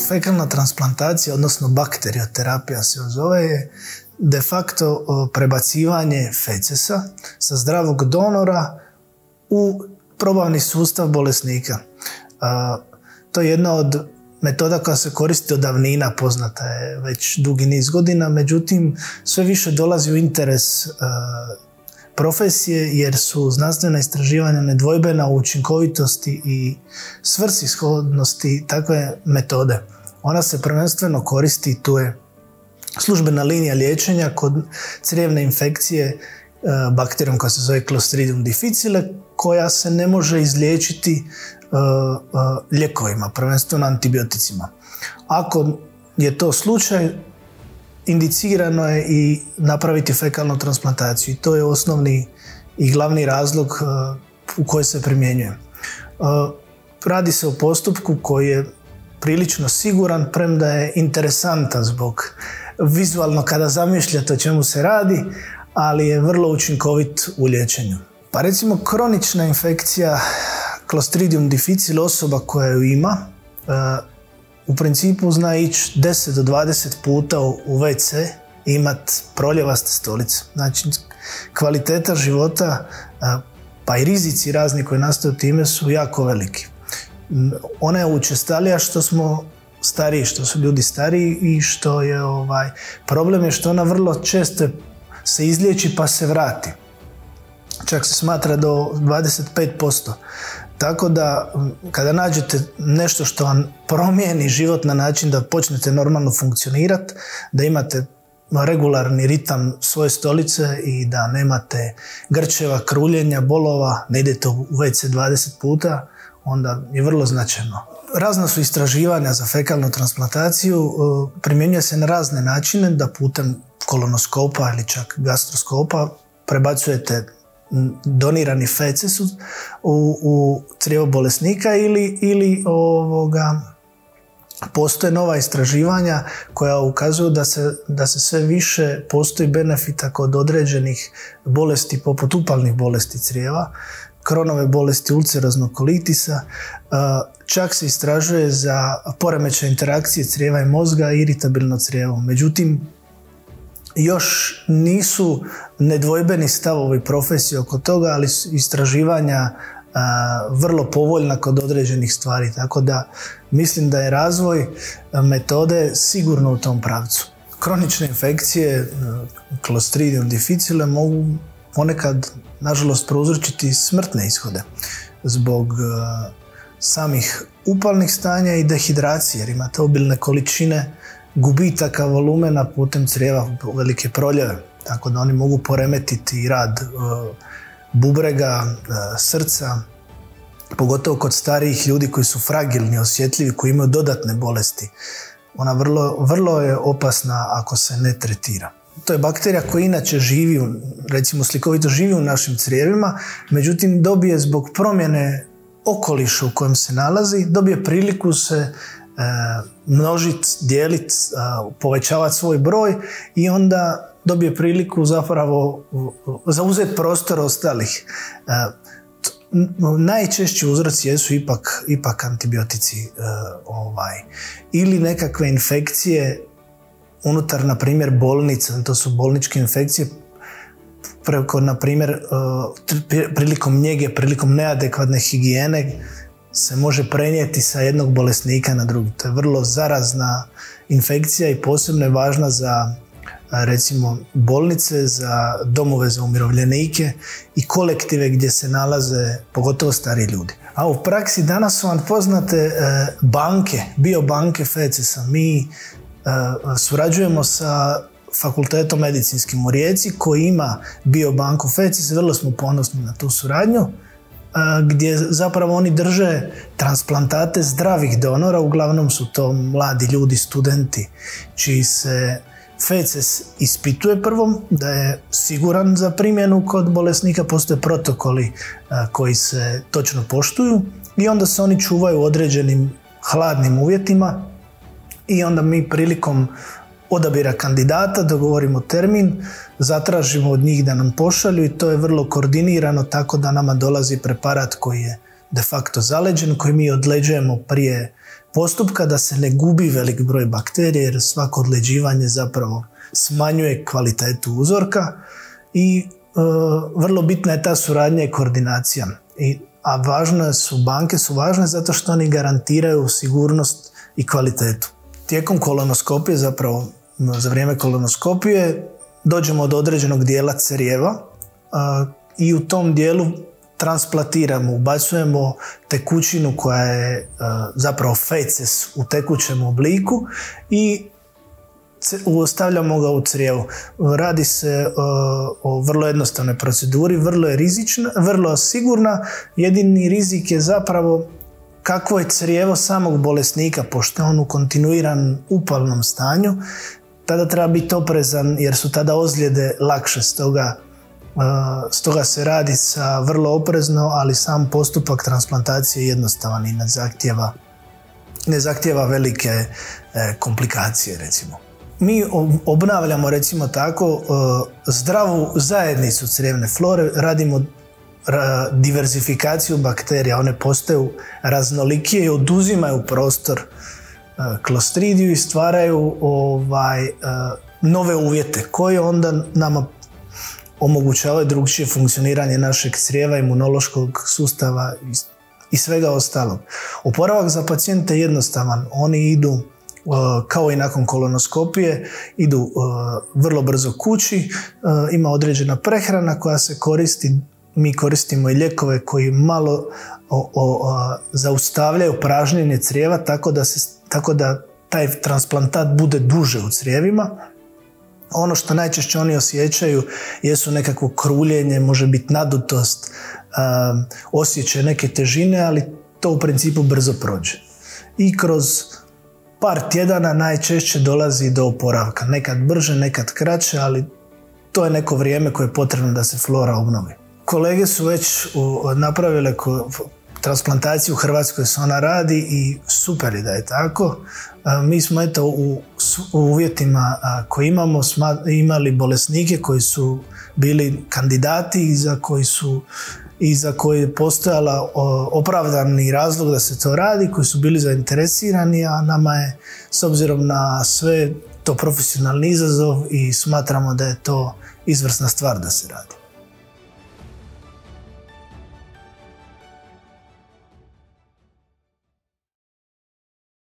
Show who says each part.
Speaker 1: fekalna transplantacija, odnosno bakterioterapija se zove, je de facto prebacivanje fecesa sa zdravog donora u probavni sustav bolesnika. To je jedna od metoda koja se koristi od davnina, poznata je već dugi niz godina, međutim sve više dolazi u interes profesije jer su znanstvena istraživanja nedvojbena u učinkovitosti i svrsishodnosti takve metode. Ona se prvenstveno koristi, tu je službena linija liječenja kod crijevne infekcije bakterijom koja se zove Clostridium difficile, koja se ne može izliječiti lijekovima, prvenstveno antibioticima. Ako je to slučaj, indicirano je i napraviti fekalnu transplantaciju i to je osnovni i glavni razlog u koji se primjenjuje. Radi se o postupku koji je prilično siguran, premda je interesantan zbog vizualno kada zamišljate o čemu se radi, ali je vrlo učinkovit u liječenju. Pa recimo kronična infekcija Clostridium difficile, osoba koja ju ima, u principu zna ići 10 do 20 puta u WC i imati proljevaste stolice. Znači, kvaliteta života, pa i rizici razni koji nastaju time su jako veliki. Ona je učestalija što smo stariji, što su ljudi stariji i što je problem je što ona vrlo često se izliječi pa se vrati. Čak se smatra do 25%. Tako da kada nađete nešto što vam promijeni život na način da počnete normalno funkcionirati, da imate regularni ritam svoje stolice i da nemate grčeva, kruljenja, bolova, ne idete u WC 20 puta, onda je vrlo značajno. Razna su istraživanja za fekalnu transplantaciju, primjenjuje se na razne načine, da putem kolonoskopa ili čak gastroskopa prebacujete donirani feces u crijevo bolesnika ili postoje nova istraživanja koja ukazuju da se sve više postoji benefita kod određenih bolesti poput upalnih bolesti crijeva, Kronove bolesti, ulceroznog kolitisa, čak se istražuje za poremećaj interakcije crijeva i mozga i iritabilno crijevo. Međutim, još nisu nedvojbeni stavovi profesije oko toga, ali su istraživanja vrlo povoljna kod određenih stvari, tako da mislim da je razvoj metode sigurno u tom pravcu. Kronične infekcije Clostridium difficile mogu ponekad, nažalost, prouzročiti smrtne ishode zbog samih upalnih stanja i dehidracije, jer imate obilne količine gubitaka volumena putem crijeva, velike proljeve, tako da oni mogu poremetiti rad bubrega, srca, pogotovo kod starijih ljudi koji su fragilni, osjetljivi, koji imaju dodatne bolesti. Ona vrlo je opasna ako se ne tretira. To je bakterija koja inače živi, recimo slikovito živi u našim crijevima, međutim dobije zbog promjene okoliša u kojem se nalazi, dobije priliku se množiti, dijeliti, povećavati svoj broj i onda dobije priliku zapravo zauzeti prostor ostalih. Najčešći uzroci jesu ipak antibiotici ili nekakve infekcije unutar, na primjer, bolnica. To su bolničke infekcije na primjer, prilikom njege, prilikom neadekvatne higijene se može prenijeti sa jednog bolesnika na drugi. To je vrlo zarazna infekcija i posebno je važna za, recimo, bolnice, za domove za umirovljenike i kolektive gdje se nalaze pogotovo stariji ljudi. A u praksi danas su vam poznate banke, biobanke fecesa. Mi surađujemo sa Fakultetom medicinskim u Rijeci koji ima biobanku fecesa, vrlo smo ponosni na tu suradnju, gdje zapravo oni drže transplantate zdravih donora, uglavnom su to mladi ljudi, studenti, čiji se feces ispituje prvom, da je siguran za primjenu kod bolesnika, postoje protokoli koji se točno poštuju i onda se oni čuvaju u određenim hladnim uvjetima i onda mi prilikom odabira kandidata dogovorimo termin, zatražimo od njih da nam pošalju i to je vrlo koordinirano, tako da nama dolazi preparat koji je de facto zaleđen, koji mi odleđujemo prije postupka da se ne gubi velik broj bakterija, jer svako odleđivanje zapravo smanjuje kvalitetu uzorka i vrlo bitna je ta suradnja i koordinacija. A banke su važne zato što oni garantiraju sigurnost i kvalitetu. Tijekom kolonoskopije, zapravo za vrijeme kolonoskopije, dođemo do određenog dijela crijeva i u tom dijelu transplantiramo, ubacujemo tekućinu koja je zapravo feces u tekućem obliku i stavljamo ga u crijevo. Radi se o vrlo jednostavnoj proceduri, vrlo je rizična, vrlo sigurna. Jedini rizik je zapravo kakvo je crijevo samog bolesnika, pošto je on u kontinuiranom upalnom stanju. Tada treba biti oprezan jer su tada ozljede lakše, stoga se radi sa vrlo oprezno, ali sam postupak transplantacije je jednostavan i ne zahtijeva velike komplikacije, recimo. Mi obnavljamo, recimo tako, zdravu zajednicu crijevne flore, radimo diverzifikaciju bakterija, one postaju raznolikije i oduzimaju prostor Clostridiju i stvaraju nove uvjete koje onda nama omogućavaju drugčije funkcioniranje našeg crijeva, imunološkog sustava i svega ostalog. Oporavak za pacijente je jednostavan. Oni idu, kao i nakon kolonoskopije, idu vrlo brzo kući, ima određena prehrana koja se koristi. Mi koristimo i lijekove koji malo zaustavljaju pražnjenje crijeva tako da taj transplantat bude duže u crijevima. Ono što najčešće oni osjećaju jesu nekakvo kruljenje, može biti nadutost, osjećaj neke težine, ali to u principu brzo prođe. I kroz par tjedana najčešće dolazi do oporavka. Nekad brže, nekad kraće, ali to je neko vrijeme koje je potrebno da se flora obnovi. Kolege su već napravile transplantaciju u Hrvatskoj, se ona radi i super je da je tako. Mi smo u uvjetima koje imamo imali bolesnike koji su bili kandidati i za koje je postojala opravdani razlog da se to radi, koji su bili zainteresirani, a nama je, s obzirom na sve, to profesionalni izazov i smatramo da je to izvrsna stvar da se radi.